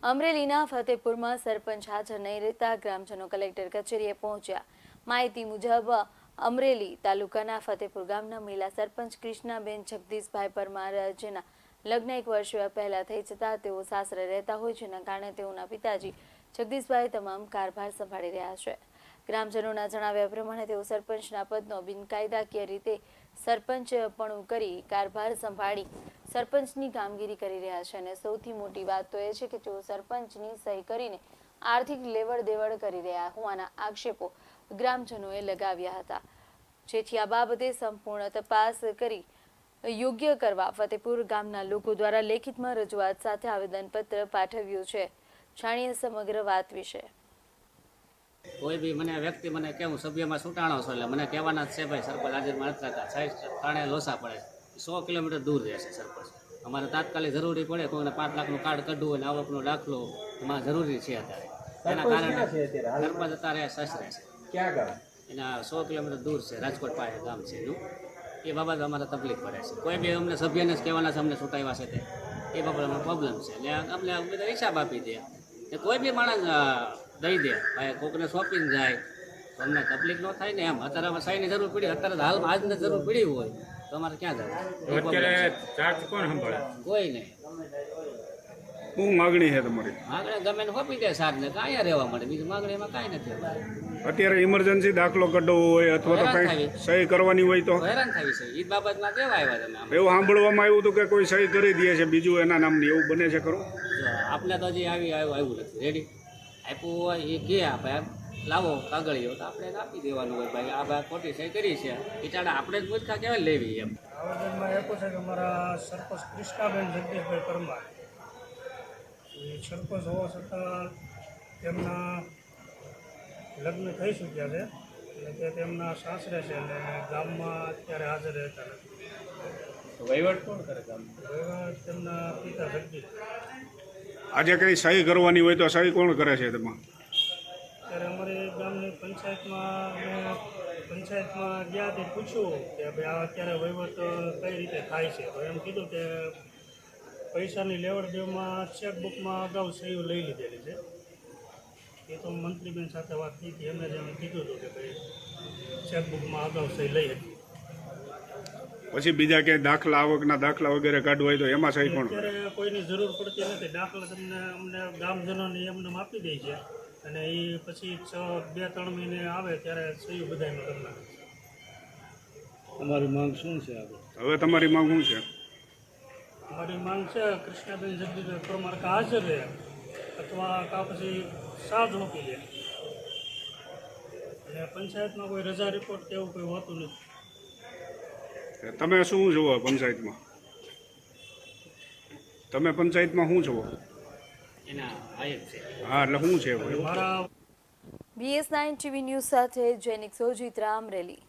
અમરેલીના ફતેપુરમાં સરપંચ હાજર નહીં રહેતા ગ્રામજનો કલેક્ટર કચેરીએ પહોંચ્યા। માહિતી મુજબ અમરેલી તાલુકાના ફતેપુર ગામના મહિલા સરપંચ કૃષ્ણાબેન જગદીશભાઈ પરમાર જેના લગ્ન 1 વર્ષ પહેલા થઈ જતા તેઓ સાસરે રહેતા હોય, જેના કારણે તેઓના પિતાજી જગદીશભાઈ તમામ કારભાર સંભાળી રહ્યા છે। ગ્રામજનોના જણાવ્યા પ્રમાણે તેઓ સરપંચના પદનો બિનકાયદાકીય રીતે સરપંચપણું કરી કારભાર સંભાળી સરપંચની કામગીરી કરી રહ્યા છે અને સૌથી મોટી વાત તો એ છે કે તેઓ સરપંચની સહી કરીને આર્થિક લેવડ દેવડ કરી રહ્યા હોવાના આક્ષેપો ગ્રામજનોએ લગાવ્યા હતા, જેથી આ બાબતે સંપૂર્ણ તપાસ કરી યોગ્ય કરવા ફતેપુર ગામના લોકો દ્વારા લેખિતમાં રજૂઆત સાથે આવેદનપત્ર પાઠવ્યું છે। જાણીએ સમગ્ર વાત વિશે। કોઈ બી મને વ્યક્તિ મને કેવું સભ્યમાં છૂટાણો છો એટલે મને કહેવાના જ છે ભાઈ સરપંચ હાજરમાં નથી થતા, સાઈડ થાણે લોસા પડે 100 કિલોમીટર દૂર રહેશે સરપંચ। અમારે તાત્કાલિક જરૂરી પડે કોઈને 5 લાખનું કાર્ડ કઢવું અને આવકનો દાખલો એમાં જરૂરી છે અત્યારે, એના કારણે સરપંચ અત્યારે સસરે છે ક્યાં ગામ એના 100 કિલોમીટર દૂર છે, રાજકોટ પાસે ગામ છે એનું। એ બાબત અમારે તકલીફ પડે છે, કોઈ બી અમને સભ્યને જ કહેવાના છે અમને છૂટાવ્યા છે તે એ બાબત અમને પ્રોબ્લેમ છે એટલે અમને બધા હિસાબ આપી દે કોઈ બી માણસ દઈ દે ભાઈ કોકને સોંપીને જાય તો અમને તકલીફ ન થાય ને એમ। અત્યારે અમે સહીની જરૂર પડી, અત્યારે હાલમાં આજને જરૂર પડી હોય તો અમારે ક્યાં જવું? અત્યારે ચાર્જ કોણ સંભાળે? કોઈ નહીં। શું માગણી છે તમારી? માગણી ગમે ને સોંપી દે સારને અહીંયા રહેવા મળે, બીજું માગણી એમાં કાંઈ નથી। અત્યારે ઇમરજન્સી દાખલો કઢવો હોય અથવા તો કંઈ સહી કરવાની હોય તો હેરાન થઈ છે એ બાબતમાં કેવા આવ્યા તમે? એવું સાંભળવામાં આવ્યું હતું કે કોઈ સહી કરી દે છે બીજું એના નામની, એવું બને છે ખરું? આપણે તો હજી આવ્યું નથી, રેડી આપ્યું હોય એ કે ભાઈ લાવો કાગળીઓ તો આપણે આપી દેવાનું હોય ભાઈ આ ભાઈ ખોટી સહી કરી છે બિચારા આપણે જ મૂર્ખા કહેવાય લેવી એમ। આવેદનમાં એવું છે કે અમારા સરપંચ કૃષ્ણાબેન જગદીશભાઈ પરમાર એ સરપંચ હોવા છતાં તેમના લગ્ન થઈ ચૂક્યા છે અને તે તેમના સાસરે છે અને ગામમાં અત્યારે હાજર રહેતા નથી। વહીવટ કોણ કરે ગામમાં? વહીવટ તેમના પિતા જગદીશ। આજે કંઈ સહી કરવાની હોય તો સહી કોણ કરે છે તેમાં? ત્યારે અમારી ગામની પંચાયતમાં ગયા તે પૂછ્યું કે ભાઈ આ અત્યારે વહીવટ કઈ રીતે થાય છે, તો એમ કીધું કે પૈસાની લેવડ દેવડમાં ચેકબુકમાં અગાઉ સહીઓ લઈ લીધેલી છે। એ તો મંત્રીબેન સાથે વાત થઈ હતી, એમને જ એમ કીધું હતું કે ભાઈ ચેકબુકમાં અગાઉ સહી લઈ હતી। પછી બીજા ક્યાંય દાખલા આવકના દાખલા વગેરે કાઢવા હોય તો એમાં સહી કોણ કરે? અત્યારે કોઈની જરૂર પડતી નથી, દાખલા અમને ગામજનોને એમને આપી દે છે અને એ પછી 2-3 મહિને આવે ત્યારે સહી બધાને કરી નાખે છે। અમારી માંગ શું છે હવે તમારી માંગ શું છે? અમારી માંગ છે કૃષ્ણાબેન જગદીશભાઈ પરમાર કા હાજર રહે અથવા કા પછી સાજ મૂકી દે અને પંચાયતમાં કોઈ રજા રિપોર્ટ કે એવું કોઈ હોતું નથી। તમે શું જોવો પંચાયતમાં? તમે પંચાયતમાં શું જોવો? એના આયત છે હા એટલે શું છે? મારા BS9 TV ન્યૂઝ સાથે જૈનિક સોજીત્રા, અમરેલી।